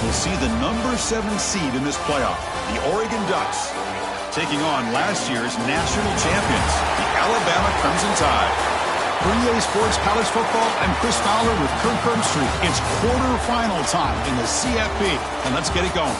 will see the #7 seed in this playoff, the Oregon Ducks, taking on last year's national champions, the Alabama Crimson Tide. For EA Sports College Football, I'm Chris Fowler with Kirk Herbstreit. It's quarterfinal time in the CFP, and let's get it going.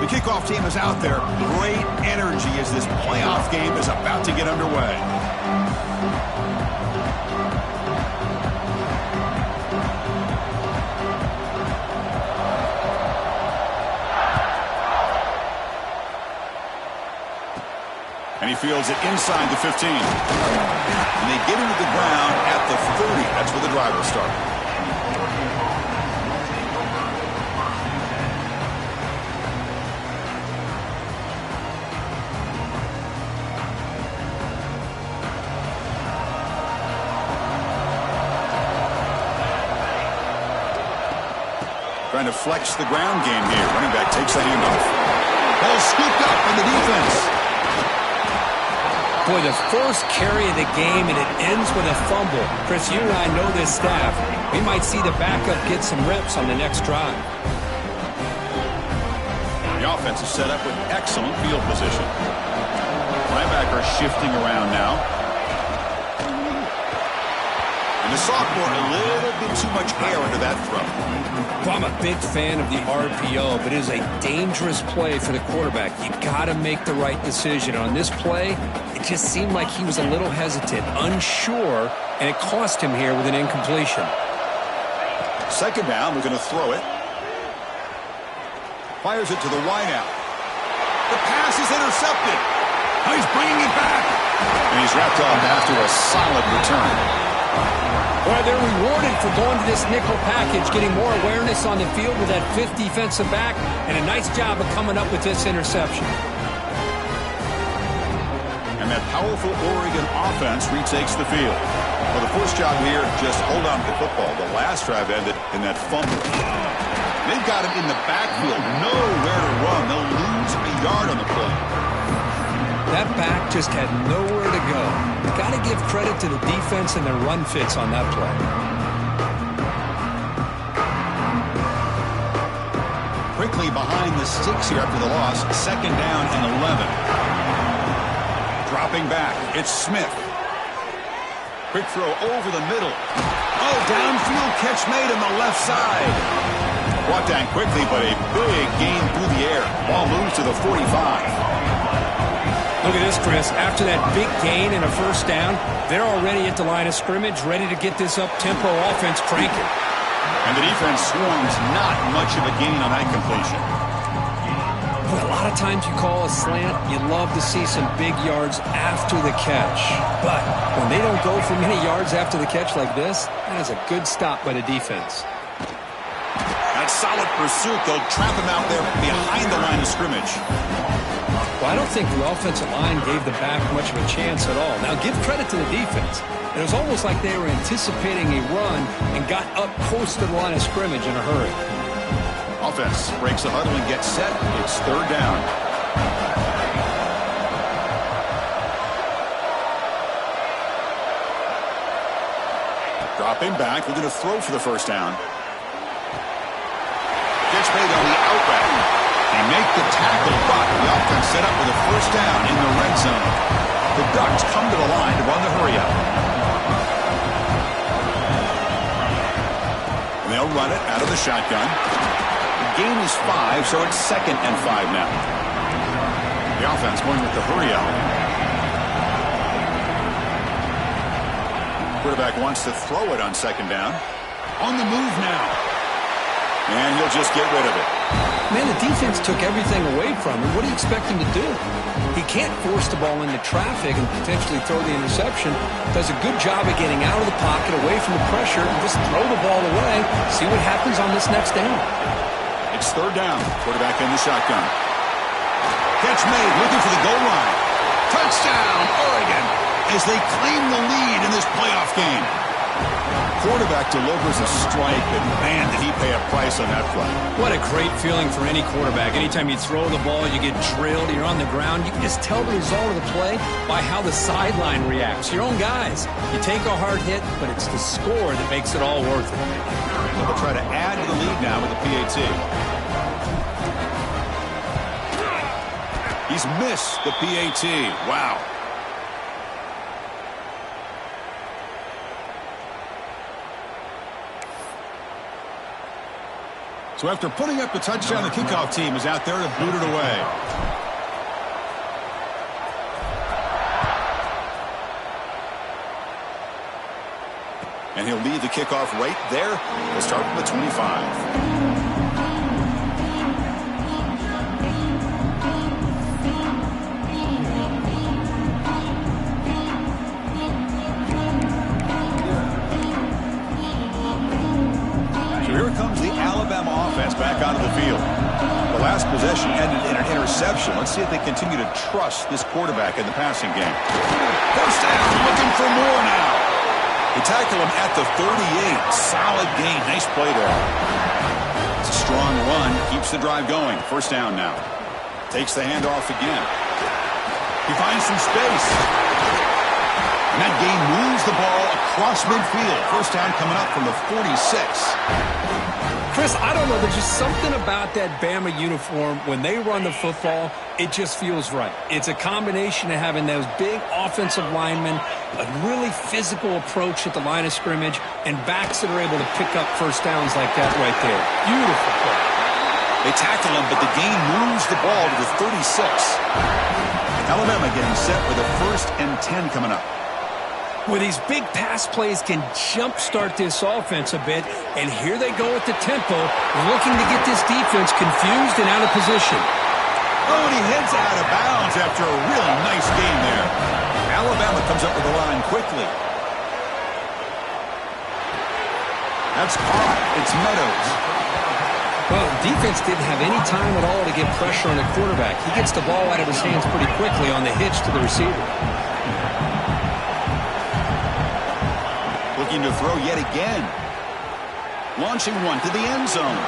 Kickoff team is out there. Great energy as this playoff game is about to get underway. And he fields it inside the 15. And they get him to the ground at the 30. That's where the drive will start. Trying to flex the ground game here. Running back takes the handoff. Ball scooped up in the defense. Boy, the first carry of the game, and it ends with a fumble. Chris, you and I know this staff. We might see the backup get some reps on the next drive. The offense is set up with excellent field position. Linebacker shifting around now. And the sophomore, a little bit too much air under that throw. Well, I'm a big fan of the RPO, but it is a dangerous play for the quarterback. You got to make the right decision. On this play, it just seemed like he was a little hesitant, unsure, and it cost him here with an incompletion. Second down, we're going to throw it. Fires it to the wideout. The pass is intercepted. Oh, he's bringing it back. And he's wrapped up after a solid return. Boy, they're rewarded for going to this nickel package, getting more awareness on the field with that fifth defensive back, and a nice job of coming up with this interception. And that powerful Oregon offense retakes the field. Well, the first job here, just hold on to the football. The last drive ended in that fumble. They've got him in the backfield, nowhere to run. They'll lose a yard on the play. That back just had nowhere to go. Got to give credit to the defense and their run fits on that play. Quickly behind the sticks here after the loss. Second down and 11. Dropping back, it's Smith. Quick throw over the middle. Oh, downfield catch made on the left side. Brought down quickly, but a big gain through the air. Ball moves to the 45. Look at this, Chris. After that big gain and a first down, they're already at the line of scrimmage, ready to get this up-tempo offense cranking. And the defense swarms, not much of a gain on that completion. Boy, a lot of times you call a slant, you love to see some big yards after the catch. But when they don't go for many yards after the catch like this, that is a good stop by the defense. That solid pursuit, they'll trap him out there behind the line of scrimmage. Well, I don't think the offensive line gave the back much of a chance at all. Now, give credit to the defense. It was almost like they were anticipating a run and got up close to the line of scrimmage in a hurry. Offense breaks the huddle and gets set. It's third down. Dropping back, we're going to throw for the first down. Catch made on the out route. They make the tackle, but the offense set up with a first down in the red zone. The Ducks come to the line to run the hurry up. And they'll run it out of the shotgun. The gain is 5, so it's 2nd and 5 now. The offense going with the hurry up. Quarterback wants to throw it on second down. On the move now. And he'll just get rid of it. Man, the defense took everything away from him. What do you expect him to do? He can't force the ball into traffic and potentially throw the interception. Does a good job of getting out of the pocket, away from the pressure, and just throw the ball away. See what happens on this next down. It's third down. Quarterback in the shotgun. Catch made, looking for the goal line. Touchdown, Oregon, as they claim the lead in the kickoff game. Quarterback delivers a strike, and man, did he pay a price on that play. What a great feeling for any quarterback. Anytime you throw the ball, you get drilled, you're on the ground, you can just tell the result of the play by how the sideline reacts. Your own guys. You take a hard hit, but it's the score that makes it all worth it. They'll try to add to the lead now with the PAT. He's missed the PAT. Wow. So after putting up the touchdown, the kickoff team is out there to boot it away. And he'll lead the kickoff right there. He'll start from the 25. Back onto the field. The last possession ended in an interception. Let's see if they continue to trust this quarterback in the passing game. First down, looking for more now. They tackle him at the 38. Solid gain. Nice play there. It's a strong run. Keeps the drive going. First down now. Takes the handoff again. He finds some space. And that gain moves the ball across midfield. First down coming up from the 46. Chris, I don't know. There's just something about that Bama uniform. When they run the football, it just feels right. It's a combination of having those big offensive linemen, a really physical approach at the line of scrimmage, and backs that are able to pick up first downs like that right there. Beautiful play. They tackle him, but the gain moves the ball to the 36. Alabama getting set with a 1st and 10 coming up. Where these big pass plays can jumpstart this offense a bit, and here they go at the tempo, looking to get this defense confused and out of position. Oh, and he heads out of bounds after a really nice game there. Alabama comes up with the line quickly. That's caught. It's Meadows. Well, defense didn't have any time at all to get pressure on the quarterback. He gets the ball out of his hands pretty quickly on the hitch to the receiver. Looking to throw yet again. Launching one to the end zone.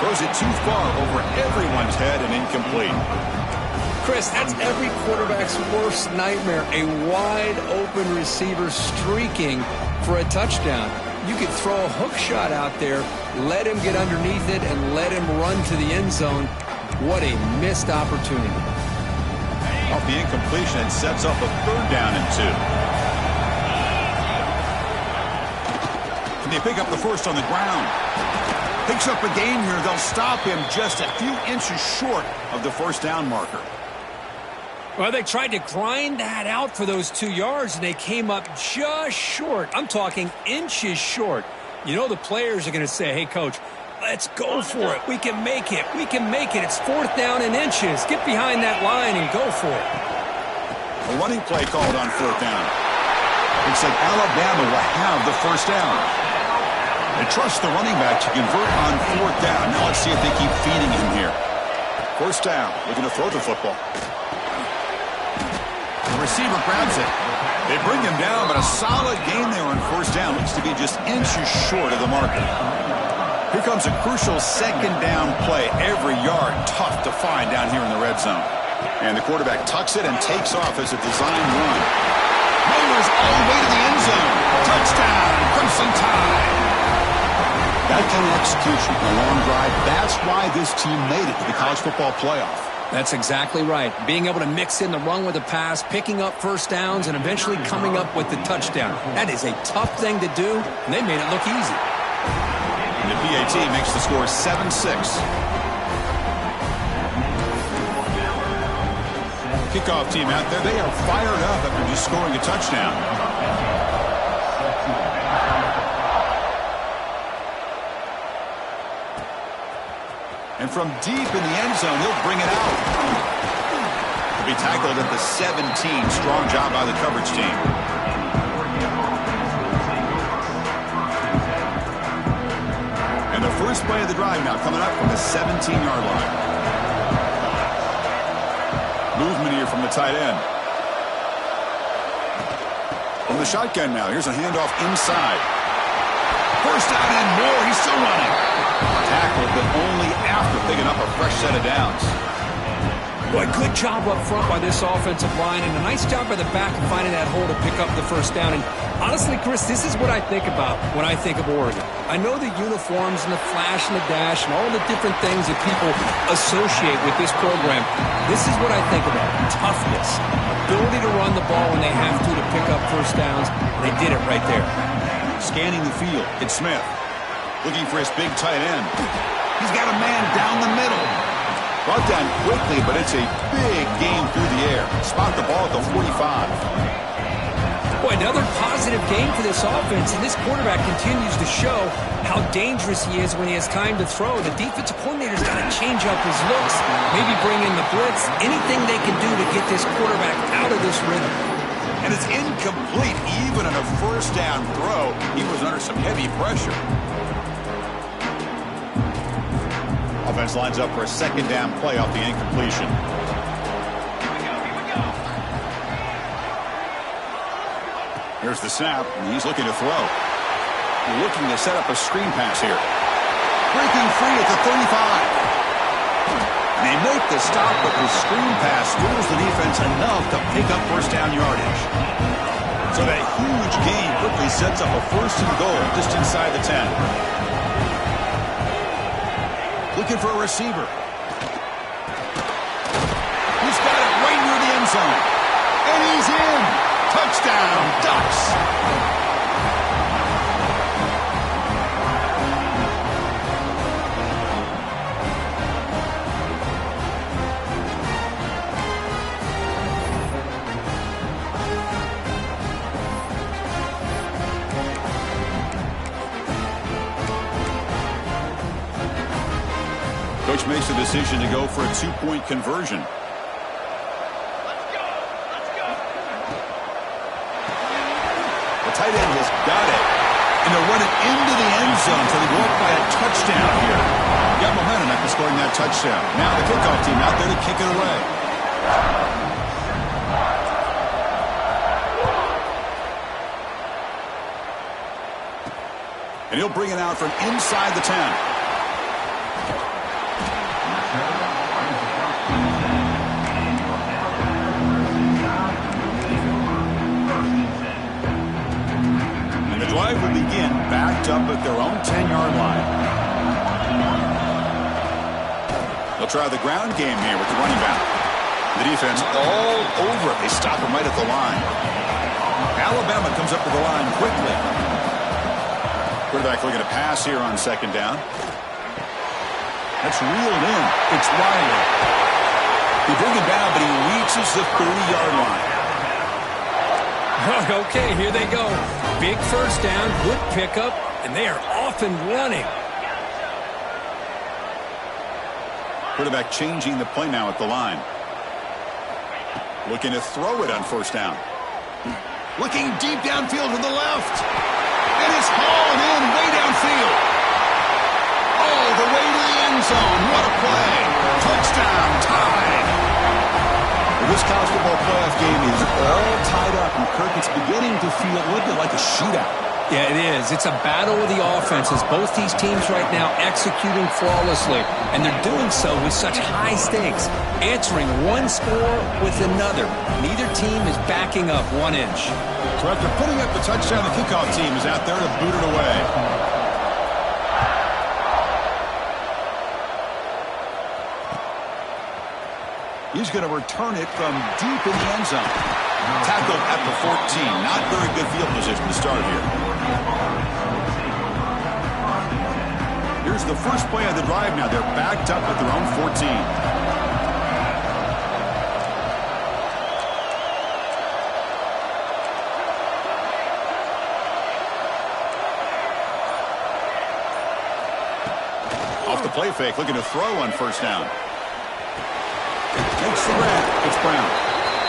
Throws it too far over everyone's head and incomplete. Chris, that's every quarterback's worst nightmare. A wide-open receiver streaking for a touchdown. You could throw a hook shot out there, let him get underneath it, and let him run to the end zone. What a missed opportunity. Off the incompletion, it sets up a 3rd down and 2. They pick up the first on the ground. Picks up a gain here. They'll stop him just a few inches short of the first down marker. Well, they tried to grind that out for those 2 yards, and they came up just short. I'm talking inches short. You know the players are going to say, hey, Coach, let's go for it. We can make it. We can make it. It's 4th down in inches. Get behind that line and go for it. A running play called on 4th down. Looks like Alabama will have the first down. They trust the running back to convert on 4th down. Now let's see if they keep feeding him here. First down, looking to throw the football. The receiver grabs it. They bring him down, but a solid gain there on first down. Looks to be just inches short of the marker. Here comes a crucial 2nd down play. Every yard tough to find down here in the red zone. And the quarterback tucks it and takes off as a designed run. Rovers all the way to the end zone. Touchdown, Crimson Tide. That kind of execution in a long drive, that's why this team made it to the college football playoff. That's exactly right. Being able to mix in the run with the pass, picking up first downs, and eventually coming up with the touchdown. That is a tough thing to do, and they made it look easy. And the PAT makes the score 7-6. Kickoff team out there, they are fired up after just scoring a touchdown. And from deep in the end zone, he'll bring it out. He'll be tackled at the 17. Strong job by the coverage team. And the first play of the drive now coming up from the 17-yard line. Movement here from the tight end. From the shotgun now. Here's a handoff inside. First down and more. He's still running. Tackled, but only after picking up a fresh set of downs. Boy, good job up front by this offensive line, and a nice job by the back of finding that hole to pick up the first down. And honestly, Chris, this is what I think about when I think of Oregon. I know the uniforms and the flash and the dash and all the different things that people associate with this program. This is what I think about. Toughness, ability to run the ball when they have to pick up first downs. They did it right there. Scanning the field, it's Smith. Looking for his big tight end. He's got a man down the middle. Brought down quickly, but it's a big game through the air. Spot the ball at the 45. Boy, another positive game for this offense, and this quarterback continues to show how dangerous he is when he has time to throw. The defensive coordinator's got to change up his looks, maybe bring in the blitz, anything they can do to get this quarterback out of this rhythm. And it's incomplete. Even on a first down throw, he was under some heavy pressure. Offense lines up for a second down play off the incompletion. Here's the snap, and he's looking to throw. Looking to set up a screen pass here. Breaking free at the 35. And they make the stop, but the screen pass fools the defense enough to pick up first down yardage. So that huge gain quickly sets up a first and goal just inside the 10. Looking for a receiver. He's got it right near the end zone. And he's in. Touchdown, Ducks. Coach makes the decision to go for a two-point conversion. The tight end has got it. And they'll run it into the end zone so they go up by a touchdown here. Got momentum after scoring that touchdown. Now the kickoff team out there to kick it away. And he'll bring it out from inside the 10. Drive will begin backed up at their own 10-yard line. They'll try the ground game here with the running back. The defense all over it. They stop him right at the line. Alabama comes up to the line quickly. Quarterback looking to pass here on second down. That's reeled in. It's Riley. He brings him down, but he reaches the 30-yard line. Okay, here they go. Big first down, good pickup, and they are off and running. Quarterback changing the play now at the line. Looking to throw it on first down. Looking deep downfield to the left. And it's hauled in way downfield. All the way to the end zone. What a play. Touchdown, tied. This college football playoff game is all tied up, and Kirk, it's beginning to feel a little bit like a shootout. Yeah, it is. It's a battle of the offenses. Both these teams right now executing flawlessly, and they're doing so with such high stakes, answering one score with another. Neither team is backing up 1 inch. So after putting up the touchdown, the kickoff team is out there to boot it away. He's going to return it from deep in the end zone. Tackled at the 14. Not very good field position to start here. Here's the first play of the drive now. They're backed up at their own 14. Off the play fake, looking to throw on first down. Makes the grab. It's Brown.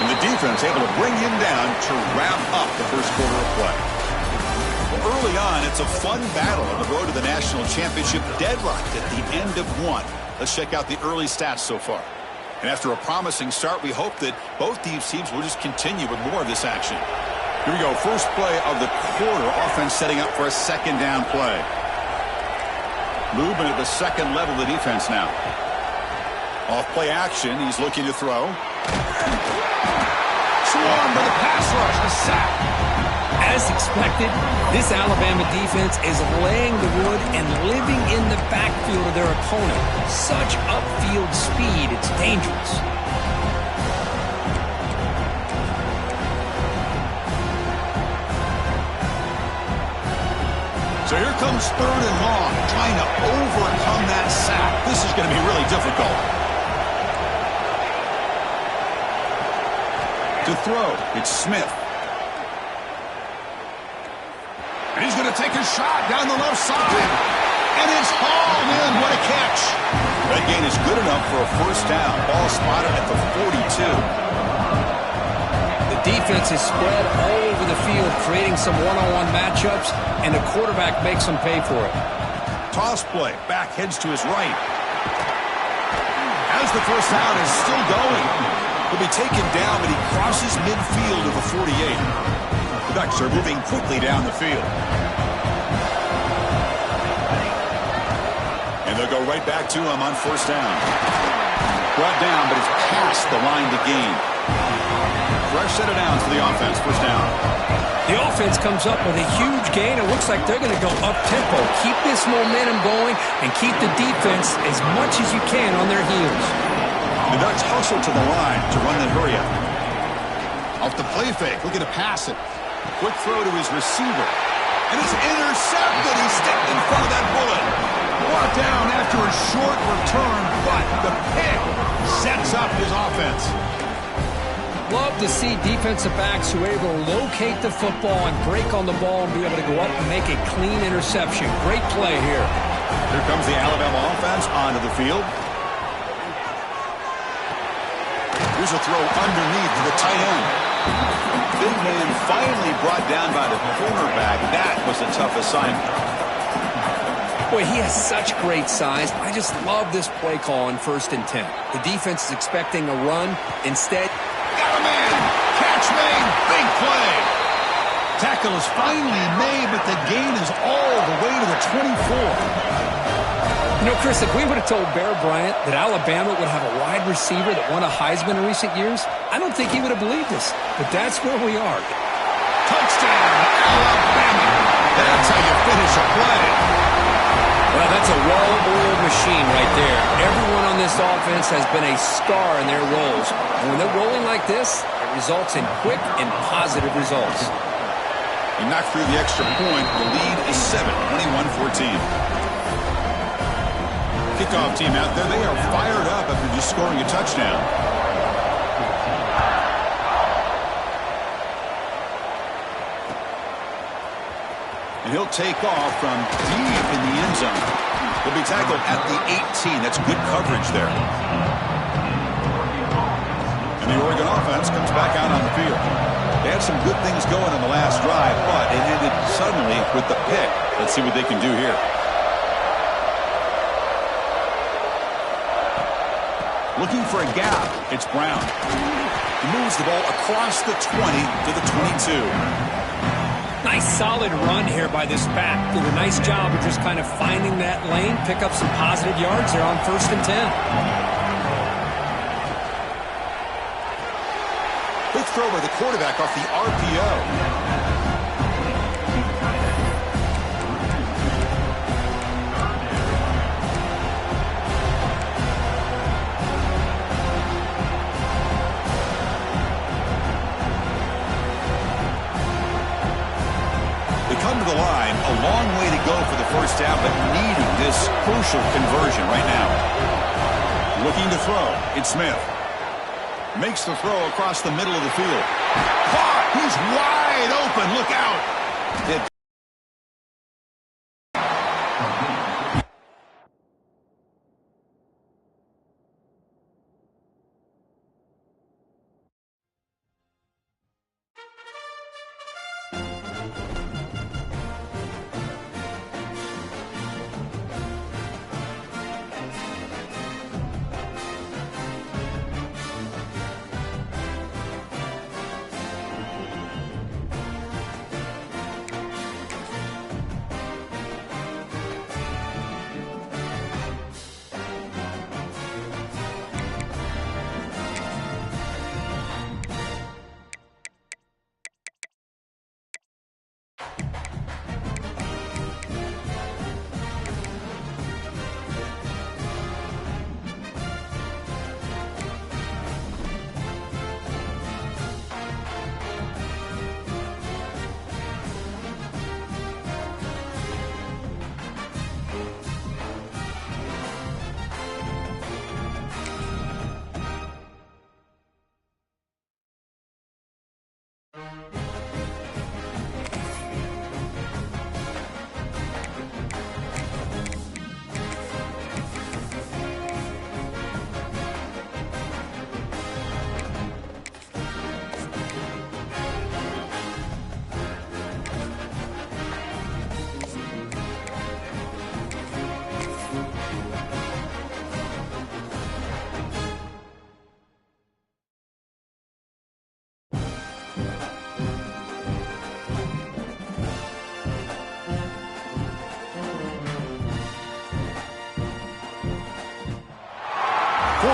And the defense able to bring him down to wrap up the first quarter of play. Well, early on, it's a fun battle on the road to the national championship, deadlocked at the end of one. Let's check out the early stats so far. And after a promising start, we hope that both these teams will just continue with more of this action. Here we go. First play of the quarter. Offense setting up for a second down play. Movement at the second level of the defense now. Off play action. He's looking to throw. Swarmed by the pass rush. A sack. As expected, this Alabama defense is laying the wood and living in the backfield of their opponent. Such upfield speed, it's dangerous. So here comes 3rd and long, trying to overcome that sack. This is going to be really difficult. To throw, it's Smith. And he's going to take a shot down the left side. And it's hauled in. What a catch. That gain is good enough for a first down. Ball spotted at the 42. The defense is spread all over the field, creating some one-on-one matchups, and the quarterback makes them pay for it. Toss play. Back heads to his right. As the first down is still going. He'll be taken down, but he crosses midfield of the 48. The Ducks are moving quickly down the field. And they'll go right back to him on first down. Brought down, but it's past the line to gain. Fresh set of downs for the offense. First down. The offense comes up with a huge gain. It looks like they're going to go up-tempo. Keep this momentum going and keep the defense as much as you can on their heels. The Ducks hustle to the line to run that hurry up. Off the play fake, looking to pass it. Quick throw to his receiver. And it's intercepted. He stepped in front of that bullet. Brought down after a short return, but the pick sets up his offense. Love to see defensive backs who are able to locate the football and break on the ball and be able to go up and make a clean interception. Great play here. Here comes the Alabama offense onto the field. Here's a throw underneath to the tight end. Big man finally brought down by the cornerback. That was a tough assignment. Boy, he has such great size. I just love this play call on 1st and 10. The defense is expecting a run. Instead, got a man. Catch made. Big play. Tackle is finally made, but the gain is all the way to the 24. You know, Chris, if we would have told Bear Bryant that Alabama would have a wide receiver that won a Heisman in recent years, I don't think he would have believed us. But that's where we are. Touchdown, Alabama. That's how you finish a play. Well, that's a well-oiled machine right there. Everyone on this offense has been a star in their roles. And when they're rolling like this, it results in quick and positive results. He knocked through the extra point. The lead is 7, 21-14. Kickoff team out there. They are fired up after just scoring a touchdown. And he'll take off from deep in the end zone. He'll be tackled at the 18. That's good coverage there. And the Oregon offense comes back out on the field. They had some good things going on the last drive, but it ended suddenly with the pick. Let's see what they can do here. Looking for a gap. It's Brown. He moves the ball across the 20 to the 22. Nice solid run here by this back. Did a nice job of just kind of finding that lane, pick up some positive yards there on 1st and 10. Quick throw by the quarterback off the RPO. Come to the line, a long way to go for the first down, but needing this crucial conversion right now. Looking to throw, it's Smith. Makes the throw across the middle of the field. Caught! He's wide open. Look out!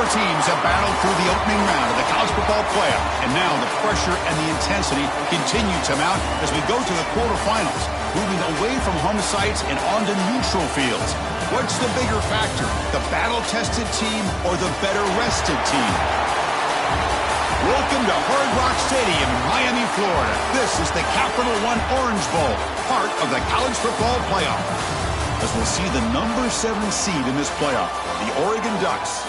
Four teams have battled through the opening round of the college football playoff, and now the pressure and the intensity continue to mount as we go to the quarterfinals, moving away from home sites and onto neutral fields. What's the bigger factor, the battle-tested team or the better-rested team? Welcome to Hard Rock Stadium in Miami, Florida. This is the Capital One Orange Bowl, part of the college football playoff. As we'll see the number 7 seed in this playoff, the Oregon Ducks,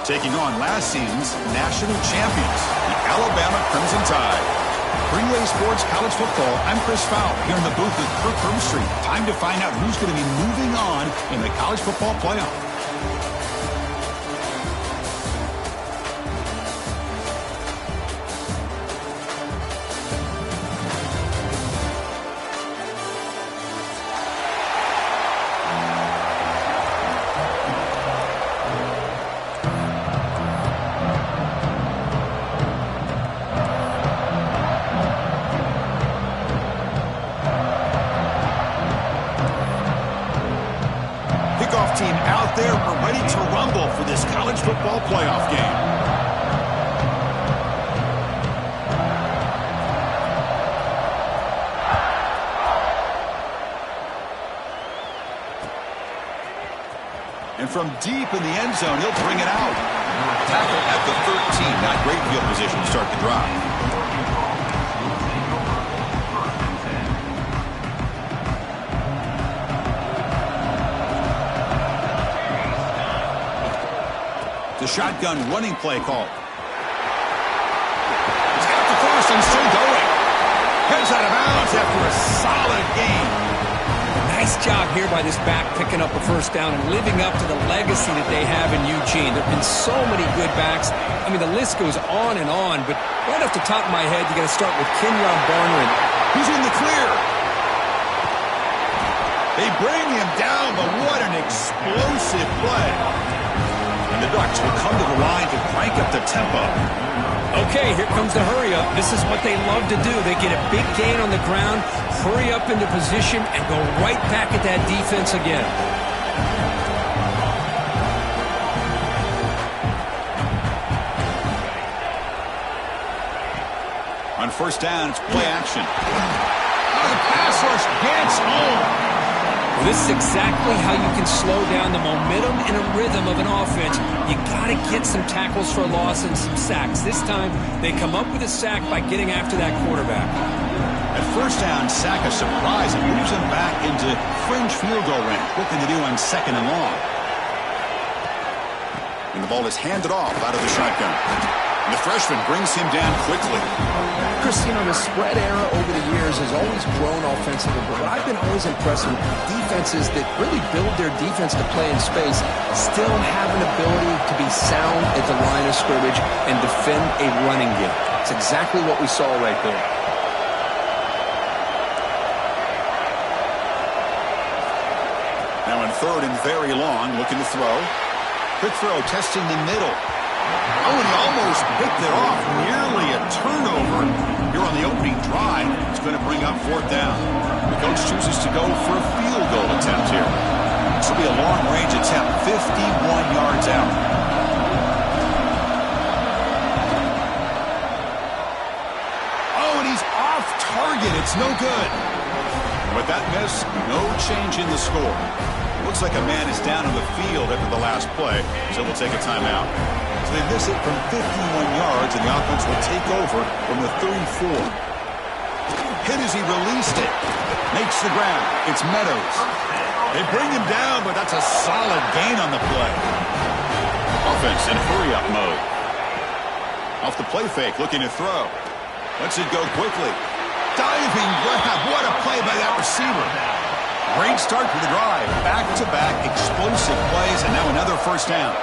taking on last season's national champions, the Alabama Crimson Tide. Freeway Sports College Football, I'm Chris Fowler here in the booth with Kirk Herbstreit. Time to find out who's going to be moving on in the college football playoff. Team out there, we're ready to rumble for this college football playoff game. And from deep in the end zone, he'll bring it out. Tackle at the 13, not great field position to start the drive. The shotgun running play call. He's got the cross and still going. Heads out of bounds after a solid game. Nice job here by this back picking up a first down and living up to the legacy that they have in Eugene. There have been so many good backs. I mean, the list goes on and on, but right off the top of my head, you got to start with Kenyon Barner. He's in the clear. They bring him down, but what an explosive play. And the Ducks will come to the line to crank up the tempo. Okay, here comes the hurry-up. This is what they love to do. They get a big gain on the ground, hurry up into position, and go right back at that defense again. On first down, it's play action. Oh, the pass rush gets home. Well, this is exactly how you can slow down the momentum and a rhythm of an offense. You got to get some tackles for a loss and some sacks. This time, they come up with a sack by getting after that quarterback. At first down, sack a surprise and moves him back into fringe field goal range. Looking to do on second and long. And the ball is handed off out of the shotgun. And the freshman brings him down quickly. Chris, you know, the spread era over the years has always grown offensively, but what I've been always impressed with defenses that really build their defense to play in space still have an ability to be sound at the line of scrimmage and defend a running game. It's exactly what we saw right there. Now in third and very long, looking to throw. Quick throw, testing the middle. Oh, and he almost picked it off. Nearly a turnover here on the opening drive. It's going to bring up fourth down. The coach chooses to go for a field goal attempt here. This will be a long-range attempt, 51 yards out. Oh, and he's off target. It's no good. With that miss, no change in the score. Looks like a man is down on the field after the last play, so we'll take a timeout. So they miss it from 51 yards, and the offense will take over from the 34. Hit as he released it. Makes the ground. It's Meadows. They bring him down, but that's a solid gain on the play. Offense in hurry-up mode. Off the play fake, looking to throw. Lets it go quickly. Diving grab. What a play by that receiver. Great start to the drive. Back-to-back explosive plays, and now another first down.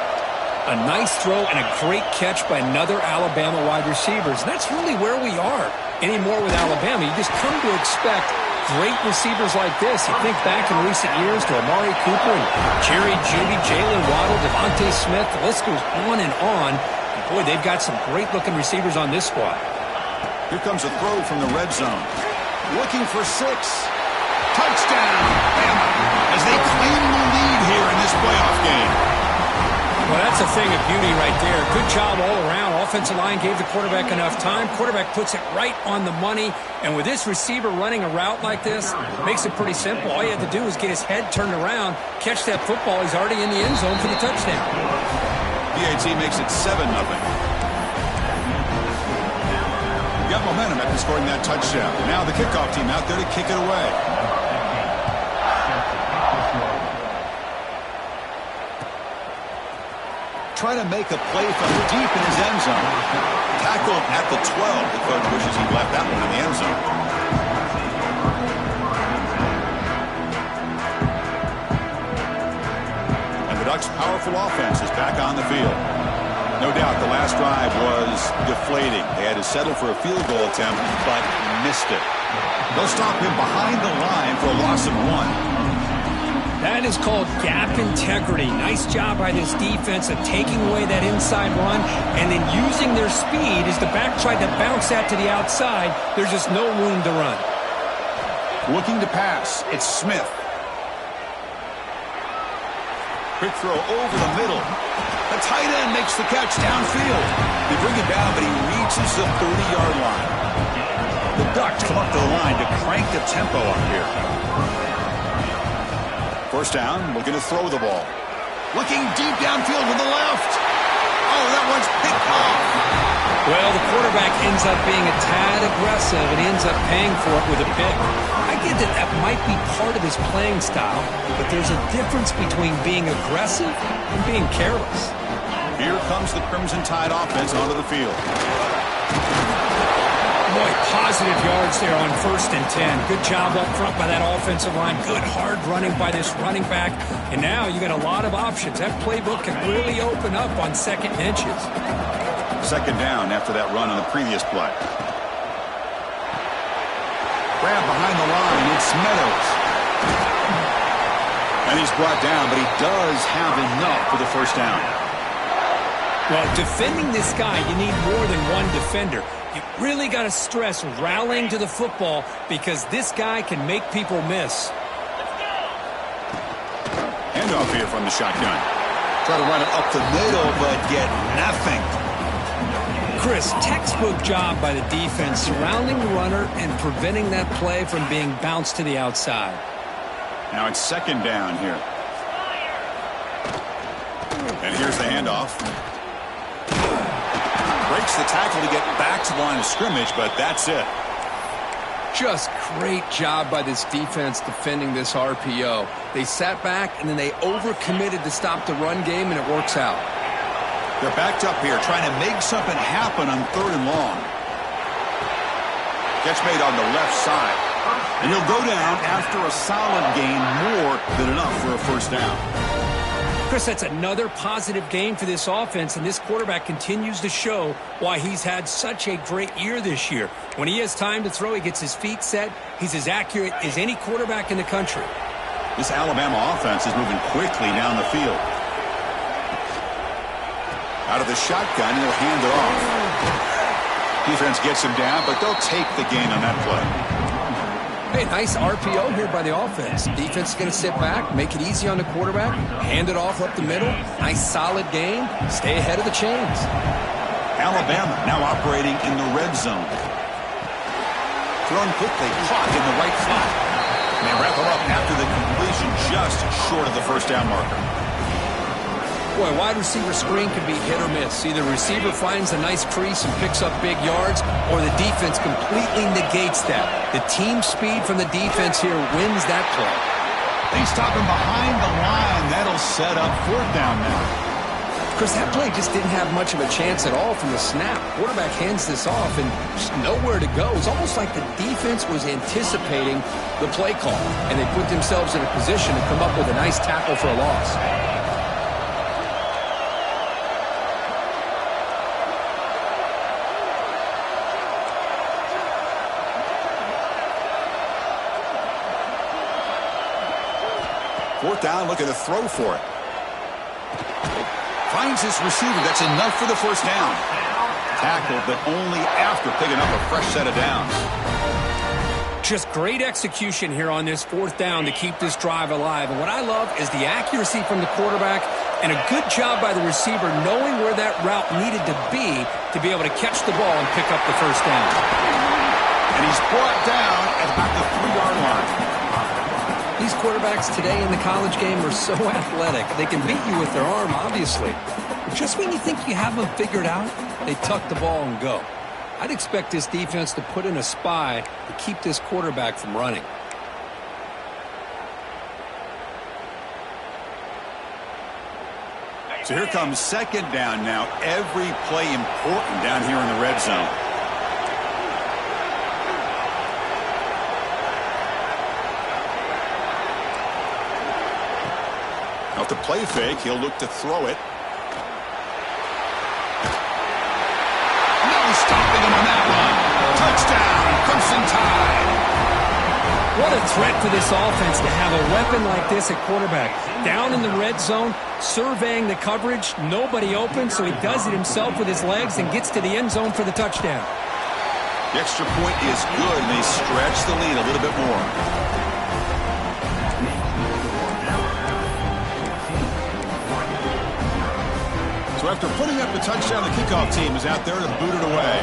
A nice throw and a great catch by another Alabama wide receivers. And that's really where we are anymore with Alabama. You just come to expect great receivers like this. You think back in recent years to Amari Cooper and Jerry Jeudy, Jalen Waddle, Devontae Smith. The list goes on and on. And boy, they've got some great-looking receivers on this squad. Here comes a throw from the red zone. Looking for 6. Touchdown, Bama, as they claim the lead here in this playoff game. Well, that's a thing of beauty right there. Good job all around. Offensive line gave the quarterback enough time. Quarterback puts it right on the money. And with this receiver running a route like this, makes it pretty simple. All you have to do is get his head turned around, catch that football. He's already in the end zone for the touchdown. PAT makes it 7-0. Got momentum after scoring that touchdown. Now the kickoff team out there to kick it away. Trying to make a play from deep in his end zone. Tackled at the 12. The coach wishes he left that one in the end zone. And the Ducks' powerful offense is back on the field. No doubt the last drive was deflating. They had to settle for a field goal attempt, but missed it. They'll stop him behind the line for a loss of 1. That is called gap integrity. Nice job by this defense of taking away that inside run and then using their speed as the back tried to bounce that to the outside. There's just no room to run. Looking to pass. It's Smith. Quick throw over the middle. The tight end makes the catch downfield. They bring it down, but he reaches the 30-yard line. The Ducks come up to the line to crank the tempo up here. First down, looking to throw the ball. Looking deep downfield to the left. Oh, that one's picked off. Well, the quarterback ends up being a tad aggressive and ends up paying for it with a pick. I get that that might be part of his playing style, but there's a difference between being aggressive and being careless. Here comes the Crimson Tide offense onto the field. Boy, positive yards there on 1st and 10. Good job up front by that offensive line. Good hard running by this running back. And now you got a lot of options. That playbook can really open up on 2nd and inches. Second down after that run on the previous play. Grab behind the line. It's Meadows. And he's brought down, but he does have enough for the first down. Well, defending this guy, you need more than one defender. You really got to stress rallying to the football because this guy can make people miss. Handoff here from the shotgun. Try to run it up the middle, but get nothing. Chris, textbook job by the defense surrounding the runner and preventing that play from being bounced to the outside. Now it's second down here. And here's the handoff. Breaks the tackle to get back to the line of scrimmage, but that's it. Just great job by this defense defending this RPO. They sat back, and then they overcommitted to stop the run game, and it works out. They're backed up here, trying to make something happen on 3rd and long. Catch made on the left side. And he'll go down after a solid gain, more than enough for a first down. Chris, that's another positive game for this offense, and this quarterback continues to show why he's had such a great year this year. When he has time to throw, he gets his feet set. He's as accurate as any quarterback in the country. This Alabama offense is moving quickly down the field. Out of the shotgun, he'll hand it off. Defense gets him down, but they'll take the gain on that play. Hey, nice RPO here by the offense. Defense is going to sit back, make it easy on the quarterback, hand it off up the middle. Nice solid game. Stay ahead of the chains. Alabama now operating in the red zone. Thrown quickly, caught in the right flat. And they wrap him up after the completion, just short of the first down marker. Boy, wide receiver screen can be hit or miss. Either receiver finds a nice crease and picks up big yards, or the defense completely negates that. The team speed from the defense here wins that play. They stop him behind the line. That'll set up 4th down now. Chris, that play just didn't have much of a chance at all from the snap. Quarterback hands this off and just nowhere to go. It's almost like the defense was anticipating the play call, and they put themselves in a position to come up with a nice tackle for a loss. Fourth down, looking to throw for it. Finds his receiver. That's enough for the first down. Tackled, but only after picking up a fresh set of downs. Just great execution here on this fourth down to keep this drive alive. And what I love is the accuracy from the quarterback and a good job by the receiver knowing where that route needed to be able to catch the ball and pick up the first down. And he's brought down at about the 3-yard line. These quarterbacks today in the college game are so athletic. They can beat you with their arm, obviously. But just when you think you have them figured out, they tuck the ball and go. I'd expect this defense to put in a spy to keep this quarterback from running. So here comes second down now. Every play important down here in the red zone. Now to play fake, he'll look to throw it. Stopping him on that one. Touchdown, Crimson Tide. What a threat for this offense to have a weapon like this at quarterback. Down in the red zone, surveying the coverage, nobody open, so he does it himself with his legs and gets to the end zone for the touchdown. The extra point is good, and they stretch the lead a little bit more. So after putting up the touchdown, the kickoff team is out there to boot it away.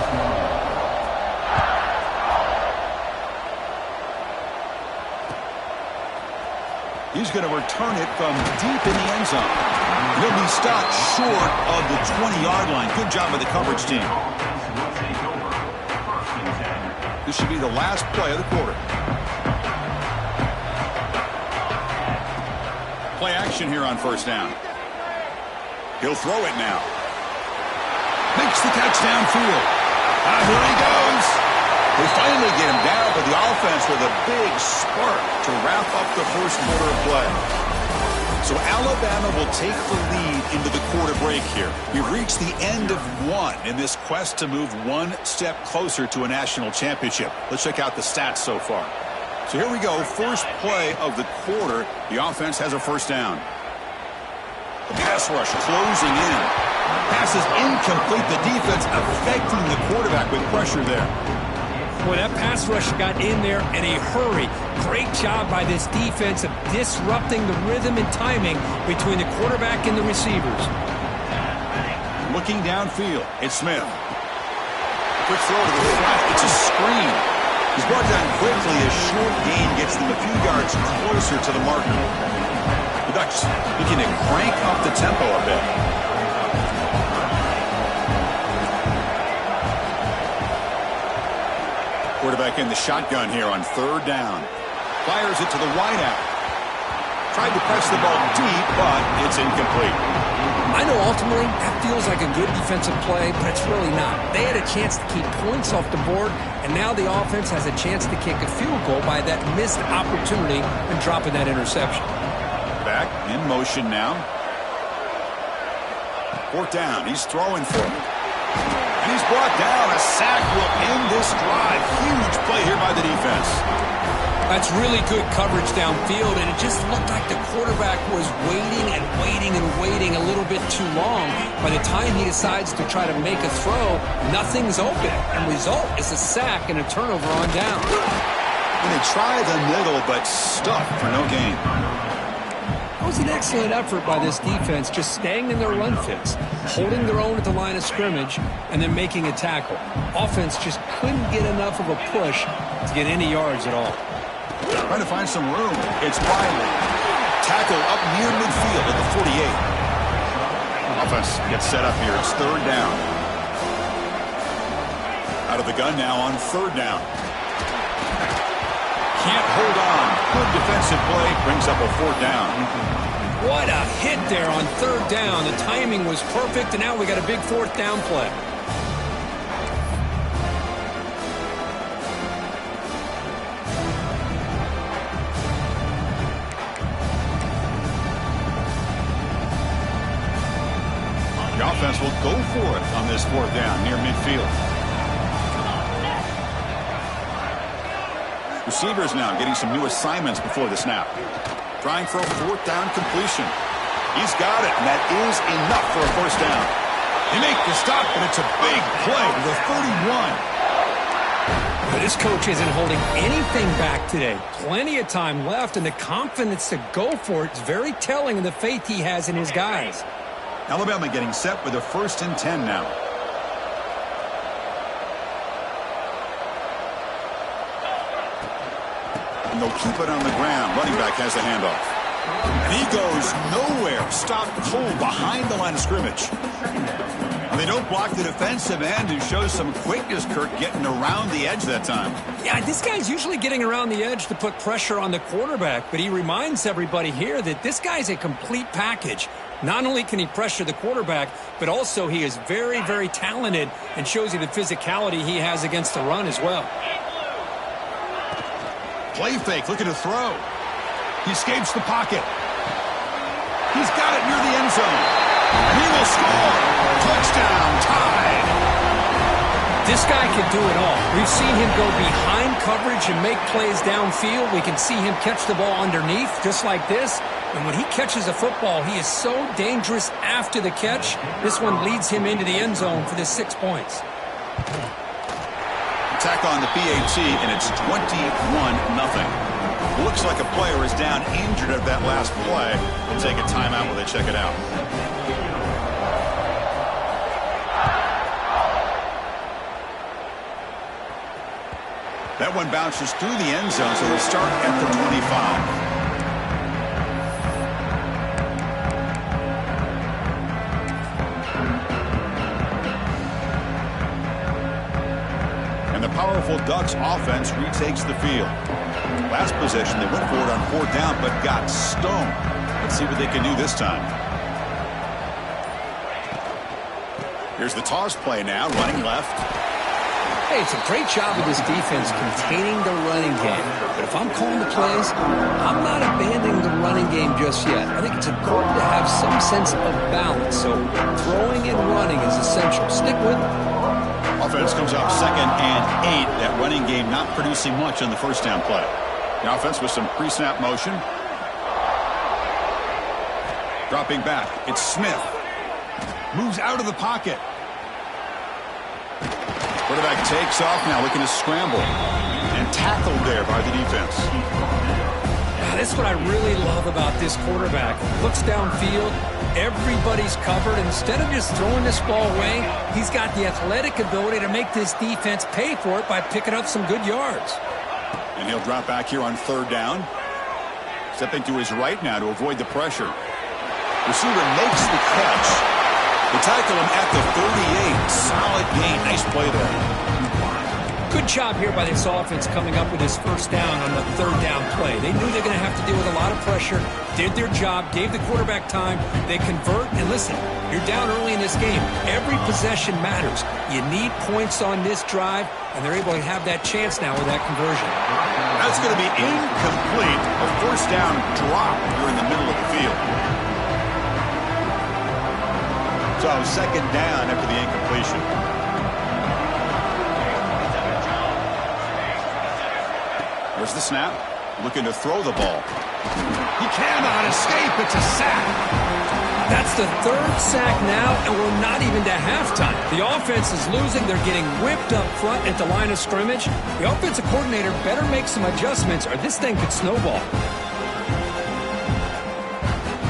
He's going to return it from deep in the end zone. He'll be stopped short of the 20-yard line. Good job by the coverage team. This should be the last play of the quarter. Play action here on first down. He'll throw it now. Makes the catch downfield. Here he goes. They finally get him down, but the offense with a big spark to wrap up the first quarter of play. So Alabama will take the lead into the quarter break here. We've reached the end of one in this quest to move one step closer to a national championship. Let's check out the stats so far. So here we go. First play of the quarter. The offense has a first down. The pass rush closing in. Pass is incomplete. The defense affecting the quarterback with pressure there. Boy, that pass rush got in there in a hurry. Great job by this defense of disrupting the rhythm and timing between the quarterback and the receivers. Looking downfield, it's Smith. Quick throw to the flat. It's a screen. He's brought down quickly. A short gain gets them a few yards closer to the marker. The Ducks looking to crank up the tempo a bit. Quarterback in the shotgun here on third down. Fires it to the wideout. Tried to press the ball deep, but it's incomplete. I know ultimately that feels like a good defensive play, but it's really not. They had a chance to keep points off the board, and now the offense has a chance to kick a field goal by that missed opportunity and dropping that interception. Back in motion now. Fourth down. He's throwing for it. And he's brought down. A sack will end this drive. Huge play here by the defense. That's really good coverage downfield, and it just looked like the quarterback was waiting and waiting and waiting a little bit too long. By the time he decides to try to make a throw, nothing's open. And result is a sack and a turnover on down. And they try the middle, but stuffed for no gain. It was an excellent effort by this defense, just staying in their run fits, holding their own at the line of scrimmage, and then making a tackle. Offense just couldn't get enough of a push to get any yards at all. Trying to find some room. It's Wiley. Tackle up near midfield at the 48. Offense gets set up here. It's third down. Out of the gun now on third down. Can't hold on. Good defensive play. Brings up a fourth down. What a hit there on third down. The timing was perfect, and now we got a big fourth down play. The offense will go for it on this fourth down near midfield. Receivers now getting some new assignments before the snap. Trying for a fourth down completion. He's got it, and that is enough for a first down. They make the stop, and it's a big play to the 31. This coach isn't holding anything back today. Plenty of time left, and the confidence to go for it is very telling of the faith he has in his guys. Alabama getting set with a 1st and 10 now. And they'll keep it on the ground. Running back has the handoff. And he goes nowhere. Stopped cold behind the line of scrimmage. And they don't block the defensive end, who shows some quickness, Kirk, getting around the edge that time. Yeah, this guy's usually getting around the edge to put pressure on the quarterback, but he reminds everybody here that this guy's a complete package. Not only can he pressure the quarterback, but also he is very, very talented and shows you the physicality he has against the run as well. Play fake, looking to throw. He escapes the pocket. He's got it near the end zone. And he will score. Touchdown, tied. This guy can do it all. We've seen him go behind coverage and make plays downfield. We can see him catch the ball underneath, just like this. And when he catches a football, he is so dangerous after the catch. This one leads him into the end zone for the 6 points. Attack on the PAT, and it's 21-0. Looks like a player is down injured at that last play. We'll take a timeout while they check it out. That one bounces through the end zone, so they start at the 25. And the powerful Ducks offense retakes the field. Last possession, they went for it on 4th down, but got stoned. Let's see what they can do this time. Here's the toss play now, running left. Hey, it's a great job of this defense containing the running game. But if I'm calling the plays, I'm not abandoning the running game just yet. I think it's important to have some sense of balance. So throwing and running is essential. Stick with it. Offense comes up 2nd and 8. That running game not producing much on the 1st down play. The offense with some pre-snap motion. Dropping back. It's Smith. Moves out of the pocket. Quarterback takes off now, looking to scramble. And tackled there by the defense. That's what I really love about this quarterback. Looks downfield. Everybody's covered. Instead of just throwing this ball away, he's got the athletic ability to make this defense pay for it by picking up some good yards. And he'll drop back here on 3rd down. Stepping to his right now to avoid the pressure. Receiver makes the catch. They tackle him at the 38. Solid gain. Nice play there. Good job here by this offense coming up with his 1st down on the 3rd down play. They knew they're going to have to deal with a lot of pressure, did their job, gave the quarterback time. They convert, and listen, you're down early in this game. Every possession matters. You need points on this drive, and they're able to have that chance now with that conversion. That's going to be incomplete. A 1st down drop here in the middle of the field. So 2nd down after the incompletion. There's the snap. Looking to throw the ball. He cannot escape. It's a sack. That's the 3rd sack now, and we're not even to halftime. The offense is losing. They're getting whipped up front at the line of scrimmage. The offensive coordinator better make some adjustments, or this thing could snowball.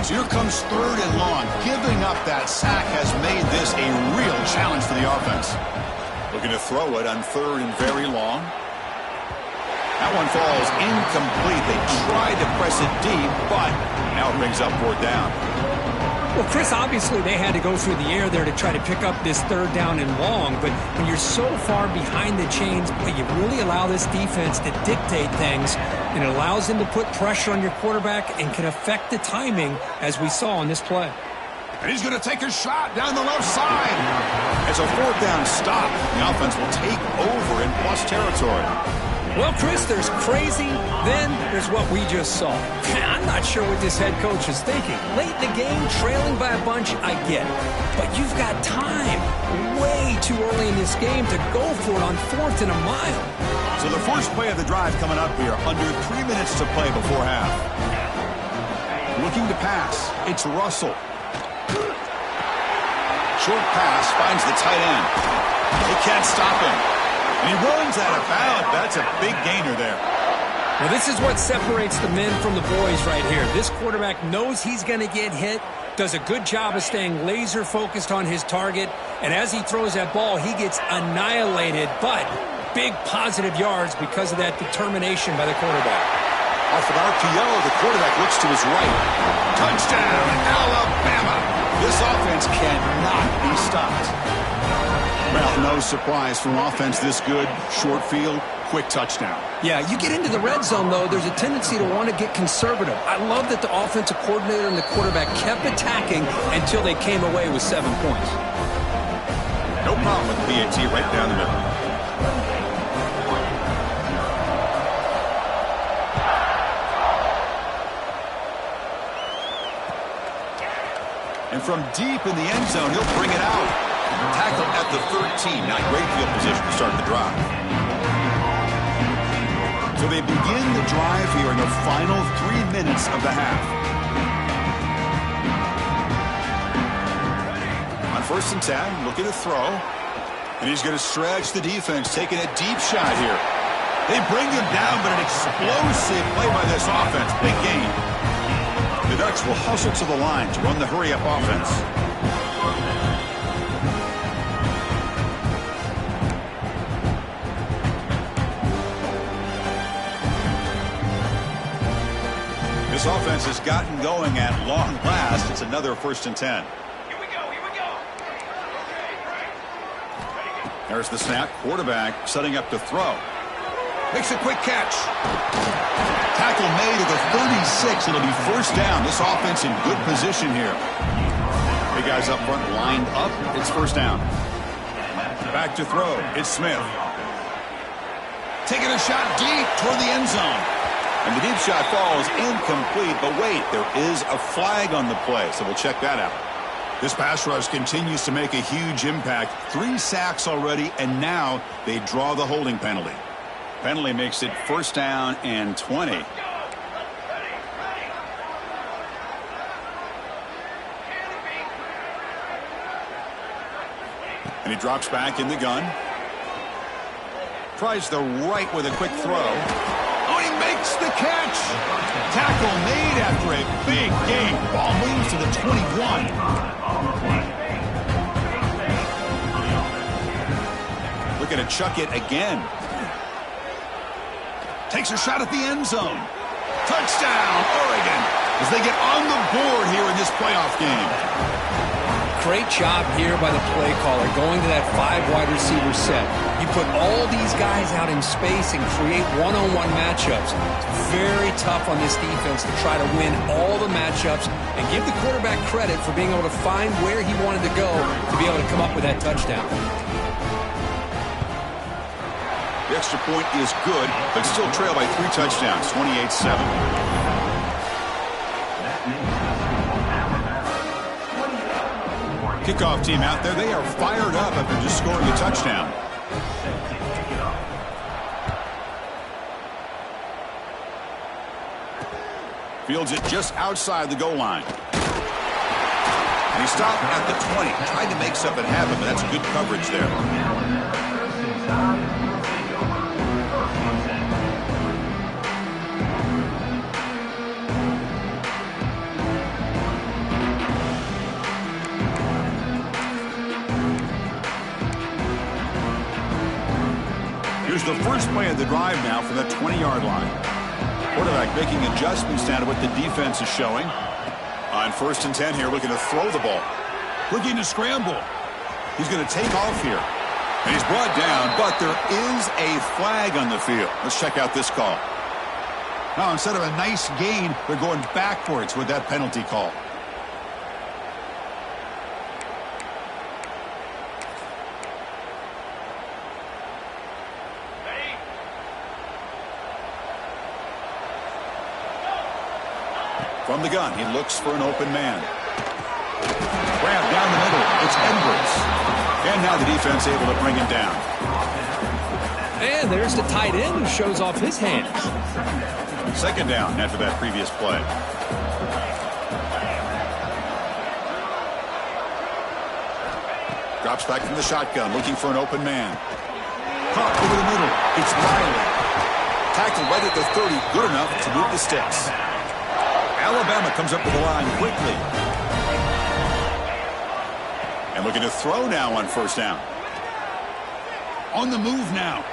So here comes 3rd and long. Giving up that sack has made this a real challenge for the offense. Looking to throw it on 3rd and very long. That one falls incomplete. They tried to press it deep, but now it brings up 4th down. Well, Chris, obviously they had to go through the air there to try to pick up this 3rd down and long, but when you're so far behind the chains, you really allow this defense to dictate things, and it allows them to put pressure on your quarterback and can affect the timing, as we saw on this play. And he's going to take a shot down the left side. As a 4th down stop, the offense will take over in plus territory. Well, Chris, there's crazy, then there's what we just saw. I'm not sure what this head coach is thinking. Late in the game, trailing by a bunch, I get it. But you've got time way too early in this game to go for it on 4th and a mile. So the first play of the drive coming up here, under 3 minutes to play before half. Looking to pass, it's Russell. Short pass finds the tight end. They can't stop him. And he runs out of bounds. That's a big gainer there. Well, this is what separates the men from the boys right here. This quarterback knows he's going to get hit, does a good job of staying laser focused on his target, and as he throws that ball, he gets annihilated, but big positive yards because of that determination by the quarterback. Off an RPO, the quarterback looks to his right. Touchdown, Alabama! This offense cannot be stopped. Well, no surprise from offense this good. Short field, quick touchdown. Yeah, you get into the red zone, though, there's a tendency to want to get conservative. I love that the offensive coordinator and the quarterback kept attacking until they came away with 7 points. No problem with PAT right down the middle. And from deep in the end zone, he'll bring it out. Tackle at the 13. Not great field position to start the drive. So they begin the drive here in the final 3 minutes of the half. On 1st and 10, looking to throw. And he's going to stretch the defense, taking a deep shot here. They bring him down, but an explosive play by this offense. Big gain. The Ducks will hustle to the line to run the hurry-up offense. This offense has gotten going at long last. It's another 1st and 10. Here we go. There's the snap. Quarterback setting up to throw. Makes a quick catch. Tackle made at the 36. It'll be 1st down. This offense in good position here. Big guys up front lined up. It's 1st down. Back to throw. It's Smith. Taking a shot deep toward the end zone. And the deep shot falls incomplete. But wait, there is a flag on the play, so we'll check that out. This pass rush continues to make a huge impact. 3 sacks already, and now they draw the holding penalty. Penalty makes it 1st down and 20. And he drops back in the gun. Tries the right with a quick throw. Oh, he makes the catch. Tackle made after a big gain. Ball moves to the 21. Looking to chuck it again. Takes a shot at the end zone. Touchdown, Oregon, as they get on the board here in this playoff game. Great job here by the play caller, going to that 5 wide receiver set. You put all these guys out in space and create one-on-one matchups. It's very tough on this defense to try to win all the matchups and give the quarterback credit for being able to find where he wanted to go to be able to come up with that touchdown. The extra point is good, but still trail by 3 touchdowns, 28-7. Kickoff team out there. They are fired up after just scoring a touchdown. Fields it just outside the goal line. And he stopped at the 20. Tried to make something happen, but that's good coverage there. Here's the first play of the drive now from the 20-yard line. Quarterback making adjustments down to what the defense is showing. On 1st and 10 here, looking to throw the ball. Looking to scramble. He's going to take off here. And he's brought down, but there is a flag on the field. Let's check out this call. Now, instead of a nice gain, they're going backwards with that penalty call. From the gun, he looks for an open man. Grab down the middle. It's Edwards. And now the defense able to bring him down. And there's the tight end who shows off his hands. 2nd down after that previous play. Drops back from the shotgun, looking for an open man. caught over the middle. It's Riley. Tackled right at the 30, good enough to move the sticks. Alabama comes up to the line quickly. And looking to throw now on first down. On the move now.